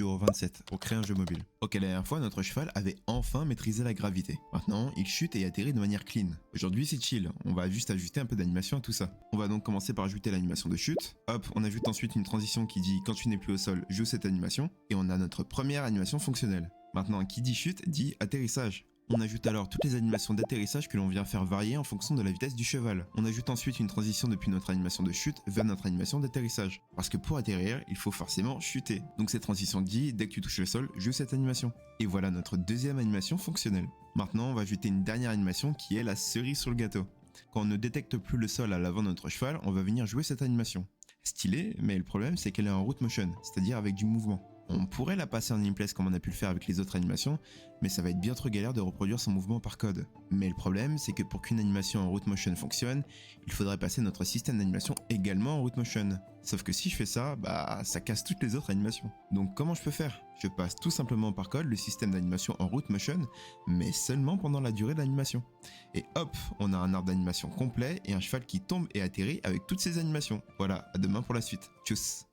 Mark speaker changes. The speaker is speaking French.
Speaker 1: jour 27 pour créer un jeu mobile. Ok, la dernière fois, notre cheval avait enfin maîtrisé la gravité. Maintenant, il chute et atterrit de manière clean. Aujourd'hui, c'est chill, on va juste ajouter un peu d'animation à tout ça. On va donc commencer par ajouter l'animation de chute. Hop, on ajoute ensuite une transition qui dit quand tu n'es plus au sol, joue cette animation. Et on a notre première animation fonctionnelle. Maintenant, qui dit chute dit atterrissage. On ajoute alors toutes les animations d'atterrissage que l'on vient faire varier en fonction de la vitesse du cheval. On ajoute ensuite une transition depuis notre animation de chute vers notre animation d'atterrissage. Parce que pour atterrir, il faut forcément chuter. Donc cette transition dit, dès que tu touches le sol, joue cette animation. Et voilà notre deuxième animation fonctionnelle. Maintenant, on va ajouter une dernière animation qui est la cerise sur le gâteau. Quand on ne détecte plus le sol à l'avant de notre cheval, on va venir jouer cette animation. Stylée, mais le problème c'est qu'elle est en root motion, c'est-à-dire avec du mouvement. On pourrait la passer en in-place comme on a pu le faire avec les autres animations, mais ça va être bien trop galère de reproduire son mouvement par code. Mais le problème, c'est que pour qu'une animation en root motion fonctionne, il faudrait passer notre système d'animation également en root motion. Sauf que si je fais ça, ça casse toutes les autres animations. Donc comment je peux faire? Je passe tout simplement par code le système d'animation en root motion, mais seulement pendant la durée de l'animation. Et hop, on a un arbre d'animation complet et un cheval qui tombe et atterrit avec toutes ces animations. Voilà, à demain pour la suite. Tchuss!